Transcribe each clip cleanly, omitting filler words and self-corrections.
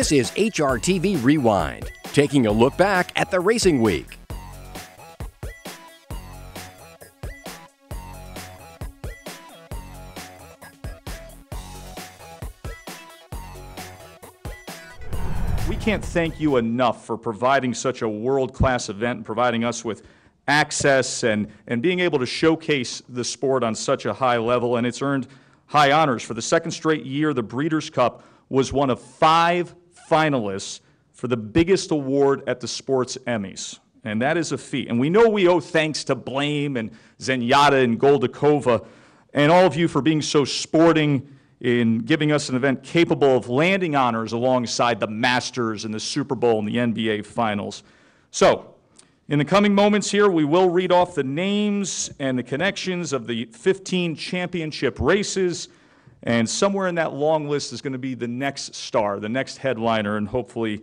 This is HRTV Rewind, taking a look back at the racing week. We can't thank you enough for providing such a world-class event and providing us with access and being able to showcase the sport on such a high level, and it's earned high honors. For the second straight year, the Breeders' Cup was one of 5 finalists for the biggest award at the Sports Emmys, and that is a feat. And we know we owe thanks to Blame and Zenyatta and Goldakova and all of you for being so sporting in giving us an event capable of landing honors alongside the Masters and the Super Bowl and the NBA Finals. So, in the coming moments here, we will read off the names and the connections of the 15 championship races, and somewhere in that long list is going to be the next star, the next headliner, and hopefully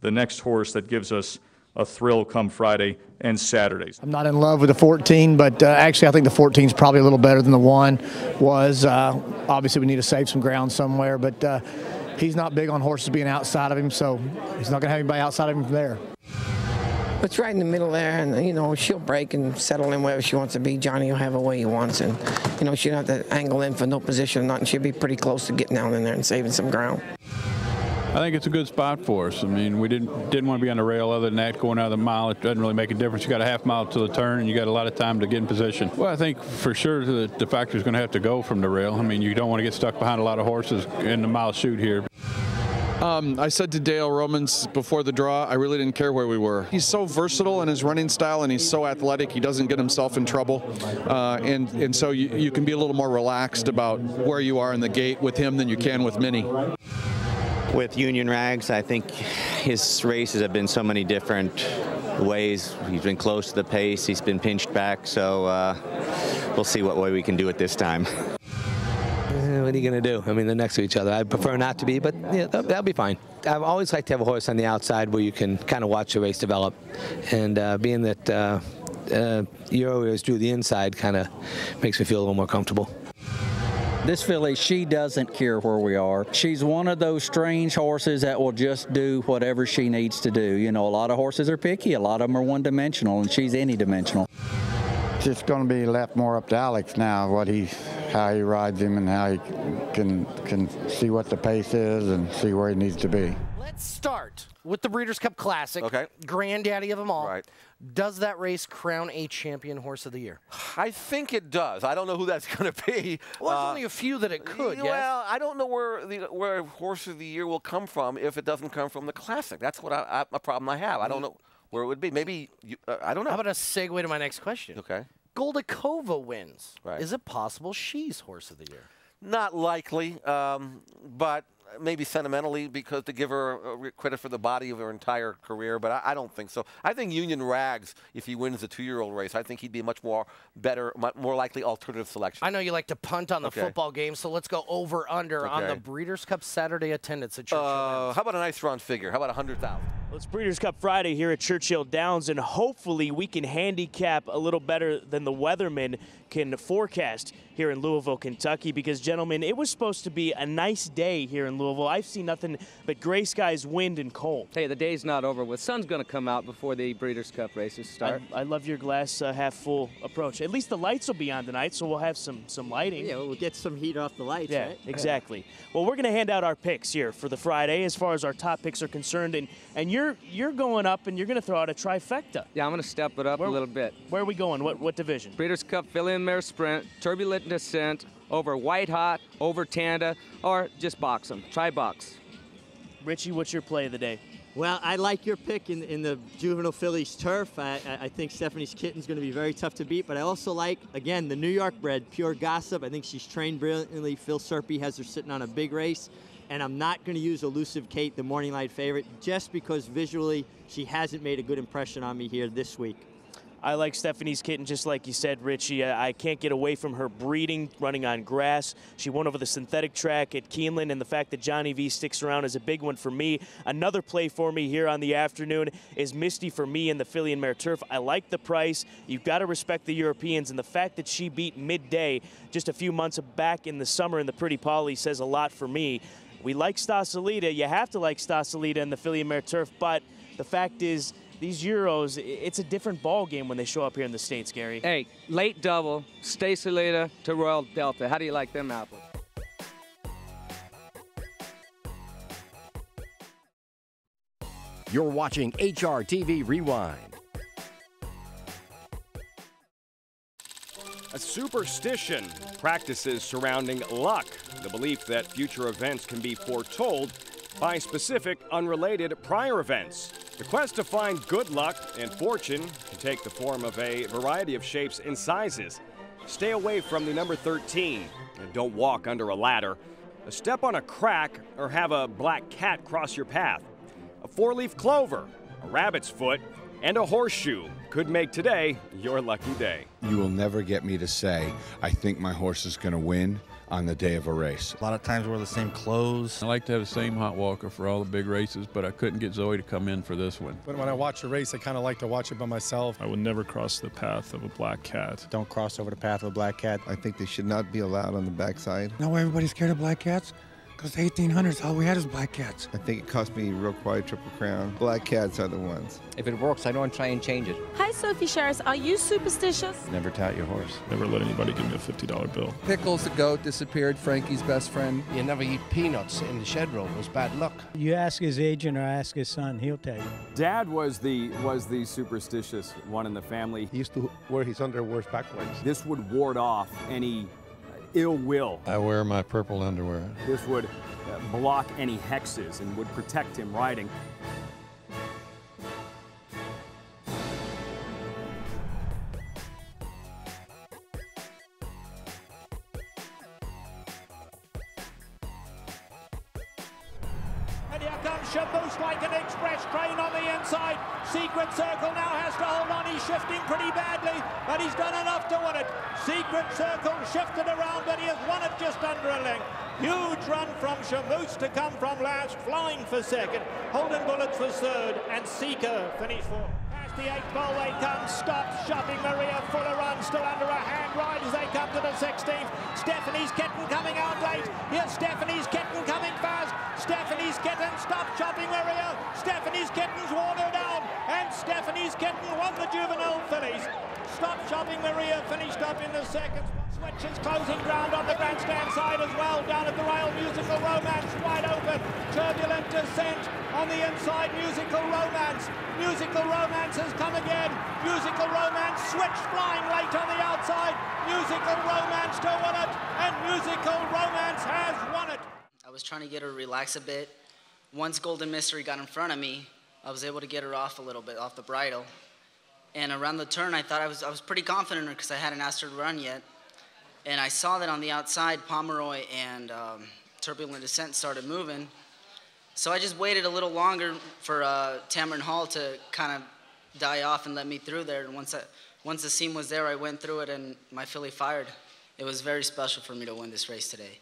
the next horse that gives us a thrill come Friday and Saturdays. I'm not in love with the 14, but actually I think the 14 is probably a little better than the 1 was. Obviously we need to save some ground somewhere, but he's not big on horses being outside of him, so he's not going to have anybody outside of him from there. It's right in the middle there, and, you know, she'll break and settle in wherever she wants to be. Johnny will have her way he wants, and, you know, she don't have to angle in for no position or nothing. She'll be pretty close to getting down in there and saving some ground. I think it's a good spot for us. I mean, we didn't want to be on the rail. Other than that, going out of the mile, it doesn't really make a difference. You got a half mile to the turn, and you got a lot of time to get in position. Well, I think for sure the factor's going to have to go from the rail. I mean, you don't want to get stuck behind a lot of horses in the mile chute here. I said to Dale Romans before the draw, I really didn't care where we were. He's so versatile in his running style, and he's so athletic, he doesn't get himself in trouble. And so you can be a little more relaxed about where you are in the gate with him than you can with Minnie. With Union Rags, I think his races have been so many different ways. He's been close to the pace, he's been pinched back, so we'll see what way we can do it this time. What are you going to do? I mean, they're next to each other. I prefer not to be, but yeah, that'll be fine. I've always liked to have a horse on the outside where you can kind of watch the race develop. And being that you always do the inside kind of makes me feel a little more comfortable. This filly, she doesn't care where we are. She's one of those strange horses that will just do whatever she needs to do. You know, a lot of horses are picky, a lot of them are one-dimensional, and she's any-dimensional. It's just going to be left more up to Alex now, how he rides him and how he can see what the pace is and see where he needs to be. Let's start with the Breeders' Cup Classic. Okay. Granddaddy of them all. Right. Does that race crown a champion horse of the year? I think it does. I don't know who that's going to be. Well, there's only a few that it could, yes? Well, I don't know where horse of the year will come from if it doesn't come from the Classic. That's what a problem I have. I don't know where it would be. Maybe, I don't know. How about a segue to my next question? Okay. Goldakova wins. Right. Is it possible she's horse of the year? Not likely, but maybe sentimentally, because to give her credit for the body of her entire career, but I don't think so. I think Union Rags, if he wins the 2-year-old race, I think he'd be a much more likely alternative selection. I know you like to punt on the football game, so let's go over-under on the Breeders' Cup Saturday attendance at Churchill Downs. How about a nice round figure? How about 100,000? Well, it's Breeders' Cup Friday here at Churchill Downs, and hopefully we can handicap a little better than the weathermen can forecast here in Louisville, Kentucky, because, gentlemen, it was supposed to be a nice day here in Louisville. I've seen nothing but gray skies, wind, and cold. Hey, the day's not over with. Sun's going to come out before the Breeders' Cup races start. I love your glass half full approach. At least the lights will be on tonight, so we'll have some lighting. Yeah, we'll get some heat off the lights, yeah, right? Exactly. Well, we're going to hand out our picks here for the Friday as far as our top picks are concerned, and you're going up and you're going to throw out a trifecta. Yeah, I'm going to step it up a little bit. Where are we going? What division? Breeders' Cup Filly and Mare Sprint, Turbulent Descent, over White Hot, over Tanda, or just box them. Try box. Richie, what's your play of the day? Well, I like your pick in the Juvenile Fillies turf. I think Stephanie's Kitten's going to be very tough to beat, but I also like, again, the New York bred, Pure Gossip. I think she's trained brilliantly. Phil Serpy has her sitting on a big race, and I'm not going to use Elusive Kate, the morning light favorite, just because visually she hasn't made a good impression on me here this week. I like Stephanie's Kitten, just like you said, Richie. I can't get away from her breeding, running on grass. She won over the synthetic track at Keeneland, and the fact that Johnny V sticks around is a big one for me. Another play for me here on the afternoon is Misty for me in the Filly and Mare Turf. I like the price. You've got to respect the Europeans, and the fact that she beat Midday just a few months back in the summer in the Pretty Polly says a lot for me. We like Stoselita. You have to like Stoselita in the Philly Mare Turf, but the fact is, these Euros, it's a different ball game when they show up here in the States, Gary. Hey, late double, Stoselita to Royal Delta. How do you like them apples? You're watching HRTV Rewind. A superstition, practices surrounding luck, the belief that future events can be foretold by specific, unrelated prior events. The quest to find good luck and fortune can take the form of a variety of shapes and sizes. Stay away from the number 13 and don't walk under a ladder. Step on a crack or have a black cat cross your path. A four-leaf clover, a rabbit's foot, and a horseshoe could make today your lucky day. You will never get me to say, I think my horse is going to win on the day of a race. A lot of times wear the same clothes. I like to have the same hot walker for all the big races, but I couldn't get Zoe to come in for this one. But when I watch a race, I kind of like to watch it by myself. I would never cross the path of a black cat. Don't cross over the path of a black cat. I think they should not be allowed on the backside. Now everybody's scared of black cats? Because the 1800s, all we had is black cats. I think it cost me real quiet Triple Crown. Black cats are the ones. If it works, I don't try and change it. Hi, Sophie Sharris. Are you superstitious? Never tout your horse. Never let anybody give me a $50 bill. Pickles the goat disappeared, Frankie's best friend. You never eat peanuts in the shed room. It was bad luck. You ask his agent or ask his son, he'll tell you. Dad was the superstitious one in the family. He used to wear his underwear backwards. This would ward off any ill will. I wear my purple underwear. This would block any hexes and would protect him riding. And here comes Shaboose like an express train on the inside. Secret Circle now has to hold on. He's shifting pretty badly, but he's done enough to win it. Secret Circle shifted around, but he has won it just under a length. Huge run from Shaboose to come from last, flying for second. Holden Bullets for third, and Seeker finished fourth. Past the 8th ball they come, stops, shoving Maria Fuller run, still under a hand ride as they come to the 16th. Stephanie's Kitten coming out late. Here's Stephanie's Kitten coming fast. Stephanie's Kitten stopped chopping Maria. Stephanie's Kitten's worn her down, and Stephanie's Kitten won the juvenile fillies. Stop chopping Maria finished up in the second. Switches closing ground on the grandstand side as well, down at the rail. Musical Romance wide open. Turbulent Descent on the inside. Musical Romance. Musical Romance has come again. Musical Romance switched flying late on the outside. Musical Romance to win it, and Musical Romance has won it. I was trying to get her to relax a bit. Once Golden Mystery got in front of me, I was able to get her off a little bit, off the bridle. And around the turn, I thought I was pretty confident in her because I hadn't asked her to run yet. And I saw that on the outside, Pomeroy and Turbulent Descent started moving. So I just waited a little longer for Tamron Hall to kind of die off and let me through there. And once the seam was there, I went through it and my filly fired. It was very special for me to win this race today.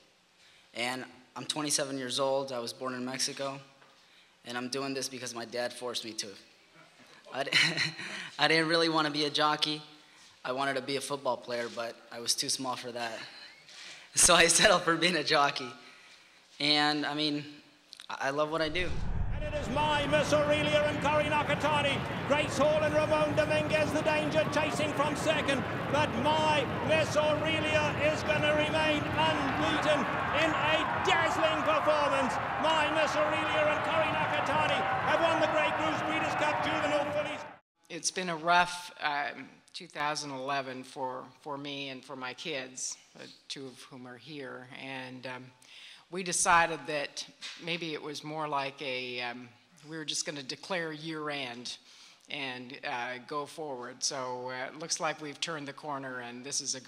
And I'm 27 years old. I was born in Mexico. And I'm doing this because my dad forced me to. I didn't really want to be a jockey. I wanted to be a football player, but I was too small for that. So I settled for being a jockey. And, I mean, I love what I do. And it is My Miss Aurelia and Cory Nakatani. Grace Hall and Ramon Dominguez, the danger, chasing from second. But My Miss Aurelia is going to remain unbeaten in a dazzling performance. My Miss Aurelia and Cory Nakatani have won the Grey Goose Breeders' Cup Juvenile Fillies. It's been a rough 2011 for me and for my kids, two of whom are here, and we decided that maybe it was more like we were just going to declare year-end and go forward. So it looks like we've turned the corner, and this is a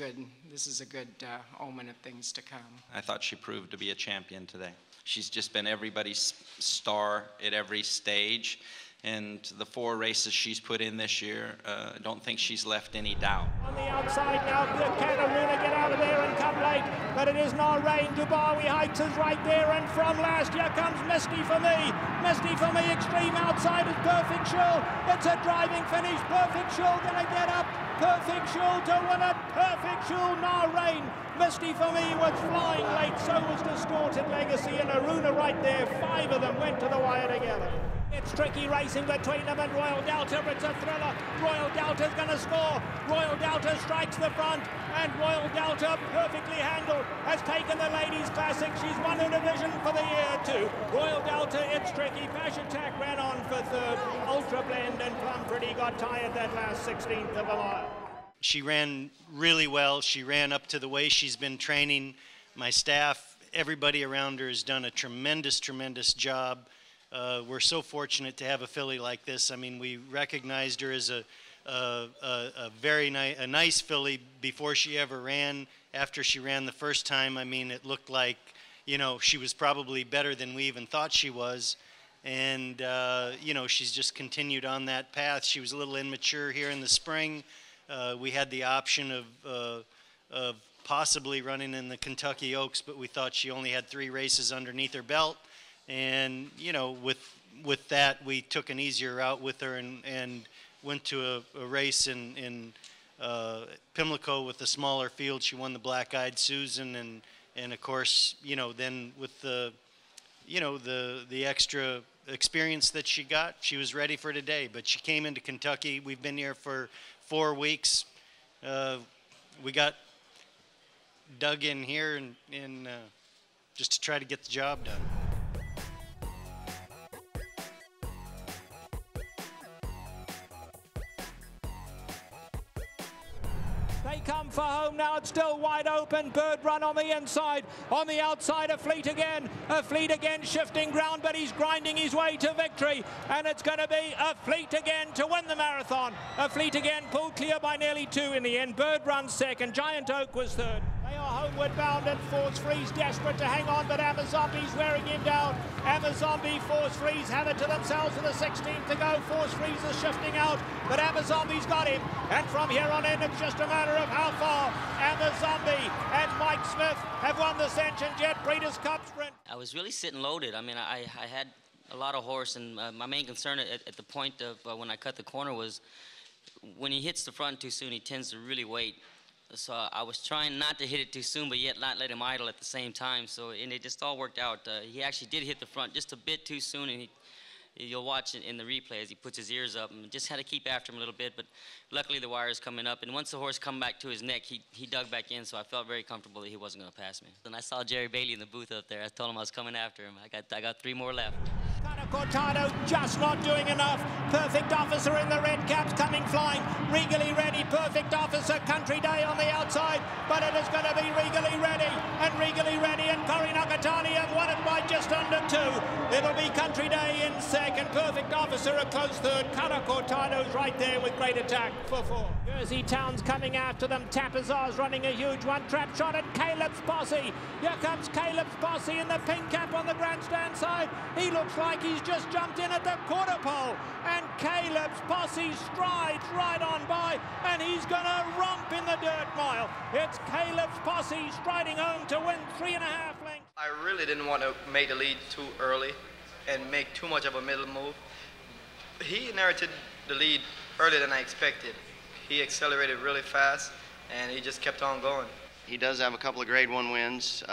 good omen of things to come. I thought she proved to be a champion today. She's just been everybody's star at every stage. And the 4 races she's put in this year, I don't think she's left any doubt. On the outside now, can Aruna get out of there and come late? But it is not rain. Dubawi Heights is right there, and from last, here comes Misty for me. Misty for me, extreme outside is Perfect Shul. It's a driving finish. Perfect Shul gonna get up. Perfect Shul to win it. Perfect Shul now reign. Misty for me was flying late, so was Distorted Legacy and Aruna right there. 5 of them went to the wire together. It's tricky racing between them and Royal Delta. It's a thriller. Royal Delta's going to score. Royal Delta strikes the front, and Royal Delta, perfectly handled, has taken the Ladies Classic. She's won a division for the year too. Royal Delta, it's tricky. Pash Attack ran on for third. Ultra Blend and Plum Pretty got tired that last 16th of a mile. She ran really well. She ran up to the way she's been training. My staff, everybody around her has done a tremendous, tremendous job. We're so fortunate to have a filly like this. I mean, we recognized her as a very nice filly before she ever ran. After she ran the first time, I mean, it looked like, you know, she was probably better than we even thought she was. And, you know, she's just continued on that path. She was a little immature here in the spring. We had the option of possibly running in the Kentucky Oaks, but we thought she only had 3 races underneath her belt. And, you know, with that, we took an easier route with her and went to a race in Pimlico with a smaller field. She won the Black-Eyed Susan, and of course, you know, then with the, you know, the extra experience that she got, she was ready for today. But she came into Kentucky. We've been here for 4 weeks. We got dug in here and just to try to get the job done. They come for home now. It's still wide open. Bird Run on the inside. On the outside, a Fleet again. A Fleet again shifting ground, but he's grinding his way to victory. And it's going to be a Fleet again to win the marathon. A Fleet again pulled clear by nearly 2 in the end. Bird Run second. Giant Oak was third. They are homeward bound, and Force Freeze desperate to hang on, but Amazombi's wearing him down. Amazombi, Force Freeze have it to themselves with a 16th to go. Force Freeze is shifting out, but Amazombi's got him. And from here on in, it's just a matter of how far. Amazombi and Mike Smith have won the Ascension Jet Breeders' Cup Sprint. I was really sitting loaded. I mean, I had a lot of horse, and my main concern at the point of when I cut the corner was when he hits the front too soon, he tends to really wait. So I was trying not to hit it too soon, but yet not let him idle at the same time. So, and it just all worked out. He actually did hit the front just a bit too soon, and you'll watch it in the replay as he puts his ears up, and just had to keep after him a little bit. But luckily the wire is coming up, and once the horse come back to his neck, he dug back in, so I felt very comfortable that he wasn't going to pass me. And I saw Jerry Bailey in the booth up there. I told him I was coming after him. I got 3 more left. Cortado just not doing enough. Perfect Officer in the red caps coming flying. Regally Ready, Perfect Officer, Country Day on the outside, but it is going to be Regally Ready, and Cory Nakatani have won it by just under 2. It'll be Country Day in second. Perfect Officer a close third. Cara Cortado's right there with Great Attack for 4. Jersey Town's coming after them. Tapazar's running a huge one. Trap shot at Caleb's Posse. Here comes Caleb's Posse in the pink cap on the grandstand side. He looks like he's just jumped in at the quarter pole, and Caleb's Posse strides right on by, and he's gonna romp in the dirt mile. It's Caleb's Posse striding home to win 3.5 lengths. I really didn't want to make the lead too early and make too much of a middle move. He inherited the lead earlier than I expected. He accelerated really fast, and he just kept on going. He does have a couple of Grade 1 wins.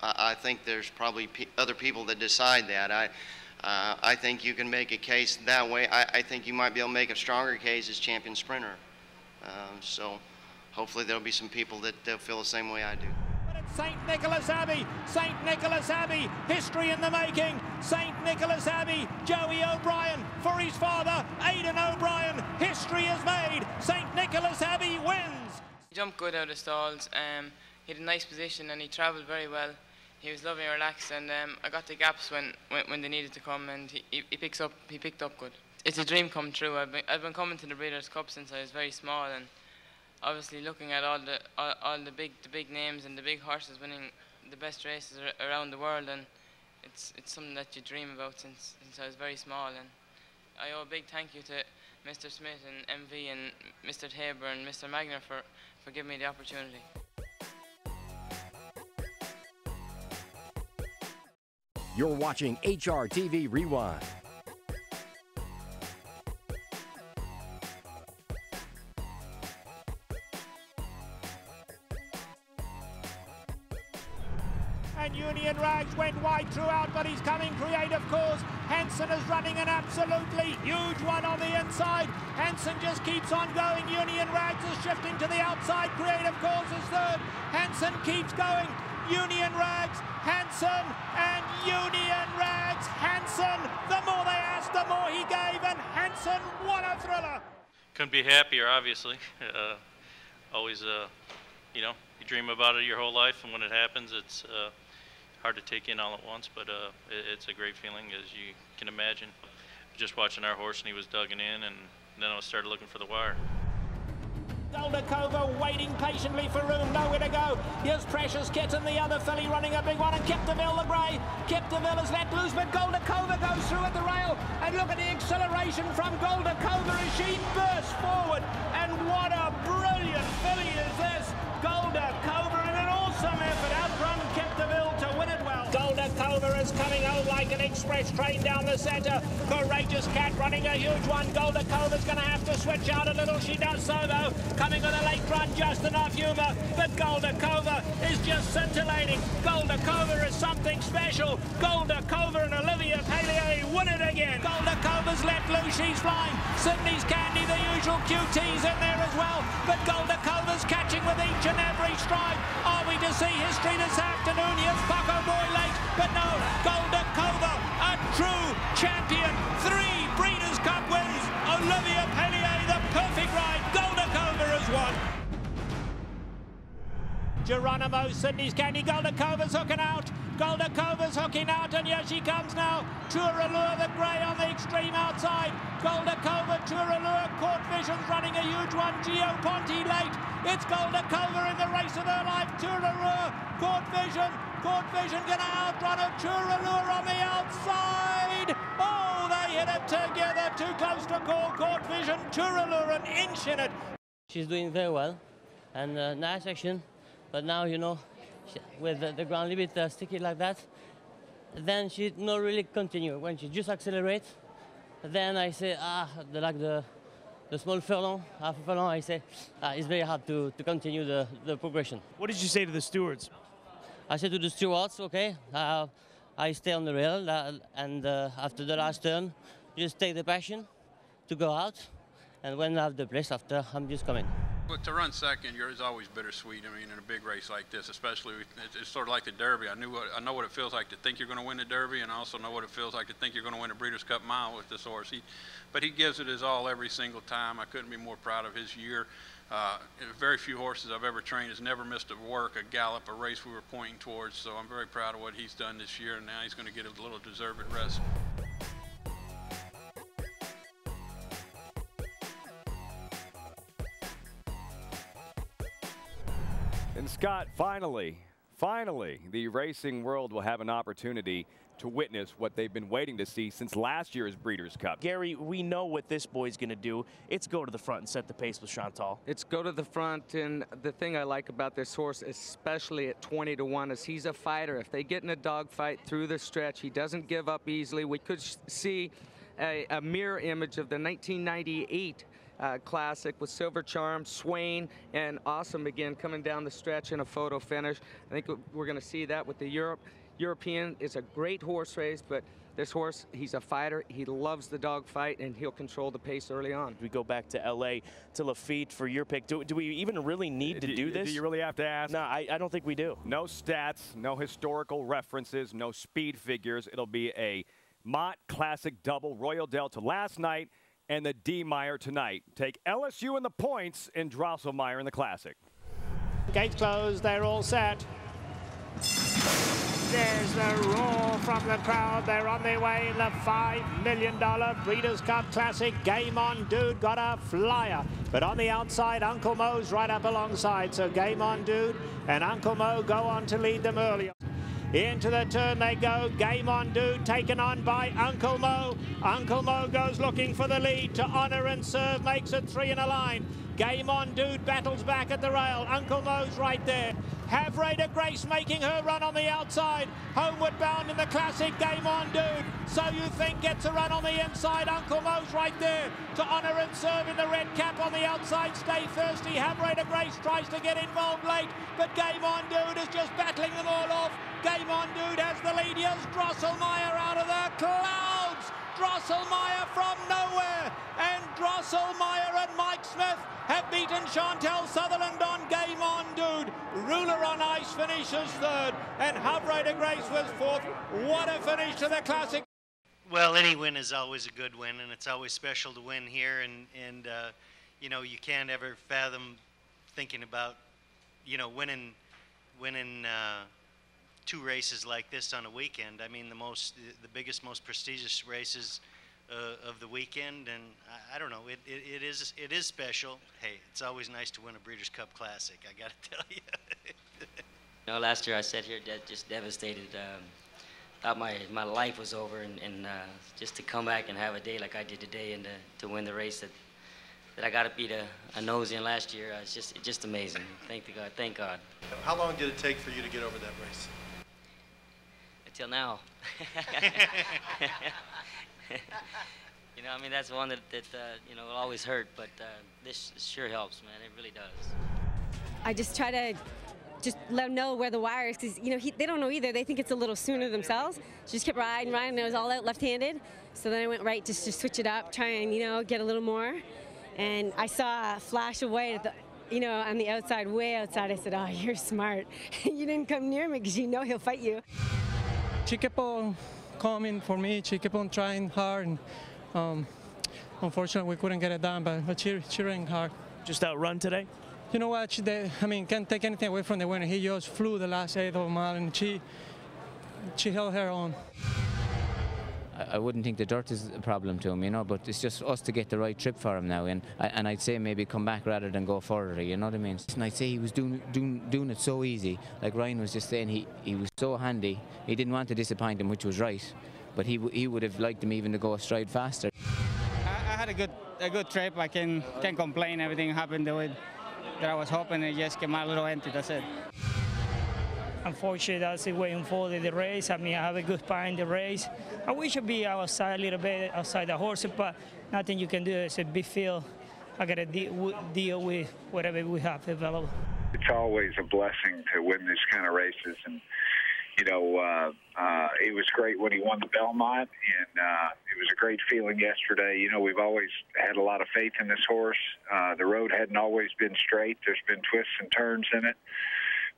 I think there's probably other people that decide that. I think you can make a case that way. I think you might be able to make a stronger case as champion sprinter. So hopefully there'll be some people that feel the same way I do. St. Nicholas Abbey, St. Nicholas Abbey, history in the making. St. Nicholas Abbey, Joey O'Brien for his father, Aidan O'Brien. History is made. St. Nicholas Abbey wins. He jumped good out of the stalls. He had a nice position and he travelled very well. He was lovely and relaxed, and I got the gaps when they needed to come, and he picked up good. It's a dream come true. I've been coming to the Breeders' Cup since I was very small, and obviously looking at all the big names and the big horses winning the best races around the world, and it's something that you dream about since I was very small. And I owe a big thank you to Mr. Smith and MV and Mr. Tabor and Mr. Magner for giving me the opportunity. You're watching HRTV Rewind. And Union Rags went wide throughout, but he's coming creative course. Hansen is running an absolutely huge one on the inside. Hansen just keeps on going. Union Rags is shifting to the outside. Creative course is third. Hansen keeps going. Union Rags, Hansen, and Union Rags, Hansen. The more they asked, the more he gave, and Hansen, what a thriller. Couldn't be happier, obviously. Always, you know, you dream about it your whole life, and when it happens, it's hard to take in all at once, but it's a great feeling, as you can imagine. Just watching our horse, and he was dug in, and then I started looking for the wire. Goldakova waiting patiently for room, nowhere to go. Here's Precious Kitten, the other filly running a big one, and Captiville the grey. Captiville is let loose, but Goldakova goes through at the rail. And look at the acceleration from Goldakova as she bursts forward. And what a brilliant filly is this. Goldakova in an awesome effort, outrun Captiville to win it well. Goldakova is coming home like an express train down the centre. Courageous Cat running a huge one. Goldakova's going to have to switch out a little. She does so though. Coming with a late run, just enough humour. But Goldakova is just scintillating. Goldakova is something special. Goldakova and Olivia Palier win it again. Goldakova's let loose. She's flying. Sydney's Candy, the usual QT's in there as well. But Goldakova's catching with each and every stride. Are we to see history this afternoon? Here's Paco Boy late, but no, Goldakova, a true champion. 3 Breeders' Cup wins. Olivia Palier, the perfect ride. Goldakova has won. Geronimo, Sydney's Candy, Goldakova's hooking out. Goldakova's hooking out, and here she comes now. Tourallure, the grey on the extreme outside. Goldakova, Tourallure, Court Vision's running a huge one. Gio Ponti late. It's Goldakova in the race of her life. Tourallure, Court Vision gonna outrun her. Tourallure on the outside. Oh, they hit it together. Too close to call. Court Vision, Tourallure an inch in it. She's doing very well, and nice action. But now, you know, with the ground a little bit sticky like that, then she not really continue. When she just accelerates, then I say, like the small furlong, half a furlong, I say, it's very hard to continue the progression. What did you say to the stewards? I said to the stewards, okay, I stay on the rail, and after the last turn, just take the passion to go out, and when I have the place after, I'm just coming. But to run second, it's always bittersweet. I mean, in a big race like this, especially, it's sort of like the Derby. I know what it feels like to think you're going to win the Derby, and I also know what it feels like to think you're going to win the Breeders' Cup Mile with this horse. But he gives it his all every single time. I couldn't be more proud of his year. Very few horses I've ever trained has never missed a work, a gallop, a race we were pointing towards. So I'm very proud of what he's done this year, and now he's going to get a little deserved rest. And Scott, finally, the racing world will have an opportunity to witness what they've been waiting to see since last year's Breeders' Cup. Gary, we know what this boy's going to do. It's go to the front and set the pace with Chantal. It's go to the front, and the thing I like about this horse, especially at 20-1, is he's a fighter. If they get in a dogfight through the stretch, he doesn't give up easily. We could see a mirror image of the 1998 Classic with Silver Charm, Swain, and Awesome again coming down the stretch in a photo finish. I think we're going to see that with the European. It's a great horse race, but this horse, he's a fighter. He loves the dogfight, and he'll control the pace early on. We go back to L.A., to Lafitte for your pick. Do we even really need to do this? Do you really have to ask? No, I don't think we do. No stats, no historical references, no speed figures. It'll be a Mott Classic double, Royal Delta last night, and the D. Meyer tonight. Take LSU in the points and Drosselmeyer in the Classic. Gates closed, they're all set. There's the roar from the crowd. They're on their way in the $5 million Breeders' Cup Classic. Game On Dude got a flyer. But on the outside, Uncle Mo's right up alongside. So Game On Dude and Uncle Mo go on to lead them early. Into the turn they go. Game On Dude taken on by Uncle Mo. Uncle Mo goes looking for the lead to Honor and Serve, makes it 3 in a line. Game On Dude battles back at the rail. Uncle Mo's right there. Have Raider Grace making her run on the outside. Homeward bound in the classic. Game On Dude. So You Think gets a run on the inside. Uncle Mo's right there to Honor and Serve in the red cap on the outside. Stay Thirsty. Have Raider Grace tries to get involved late, but Game On Dude is just battling them all off. Game On Dude has the lead. Here's Drosselmeyer out of the clouds. Drosselmeyer from nowhere. And Drosselmeyer and Mike Smith have beaten Chantel Sutherland on Game On Dude. Ruler on Ice finishes third, and Havre Grace was fourth. What a finish to the Classic. Well, any win is always a good win, and it's always special to win here. And you know, you can't ever fathom thinking about, you know, winning 2 races like this on a weekend. I mean, the biggest, most prestigious races of the weekend, and I don't know, it is special. Hey, it's always nice to win a Breeders' Cup Classic, I gotta tell you. You know, last year I sat here just devastated. Thought my life was over, and just to come back and have a day like I did today, and to win the race that I got to beat a nosy in last year, it's just amazing. Thank God, thank God. How long did it take for you to get over that race? Until now. You know, I mean, that's one that you know, will always hurt, but this sure helps, man. It really does. I just try to let them know where the wire is, because, you know, they don't know either. They think it's a little sooner themselves. So just kept riding, and it was all out left-handed. So then I went right just to switch it up, try and, you know, get a little more. And I saw a flash of white at the, you know, on the outside, way outside. I said, "Oh, you're smart. You didn't come near me because you know he'll fight you." She kept on coming for me. She kept on trying hard. And, unfortunately, we couldn't get it done, but she ran hard. Just outrun today? You know what? I mean, can't take anything away from the winner. He just flew the last 8 of a mile, and she held her own. I wouldn't think the dirt is a problem to him, you know, but it's just us to get the right trip for him now, and I'd say maybe come back rather than go further, you know what I mean? And I'd say he was doing it so easy. Like Ryan was just saying, he was so handy. He didn't want to disappoint him, which was right, but he would have liked him even to go a stride faster. I had a good trip. I can't complain. Everything happened the way that I was hoping. It just came out a little empty. That's it. Unfortunately, that's the way unfolded the race. I mean, I have a good part in the race. I wish I'd be outside a little bit, outside the horses, but nothing you can do. It's a big field. I got to deal with whatever we have available. It's always a blessing to win these kind of races, and you know, it was great when he won the Belmont, and it was a great feeling yesterday. You know, we've always had a lot of faith in this horse. The road hadn't always been straight. There's been twists and turns in it.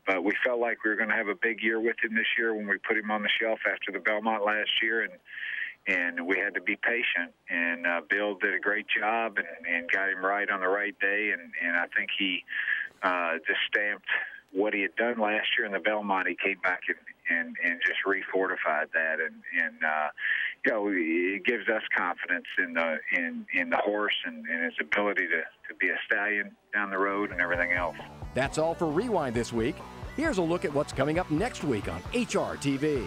But we felt like we were going to have a big year with him this year when we put him on the shelf after the Belmont last year, and we had to be patient. And Bill did a great job and got him right on the right day, and I think he just stamped what he had done last year in the Belmont. He came back and just refortified that, and you know, it gives us confidence in the horse and his ability to be a stallion down the road and everything else. That's all for Rewind this week. Here's a look at what's coming up next week on HRTV.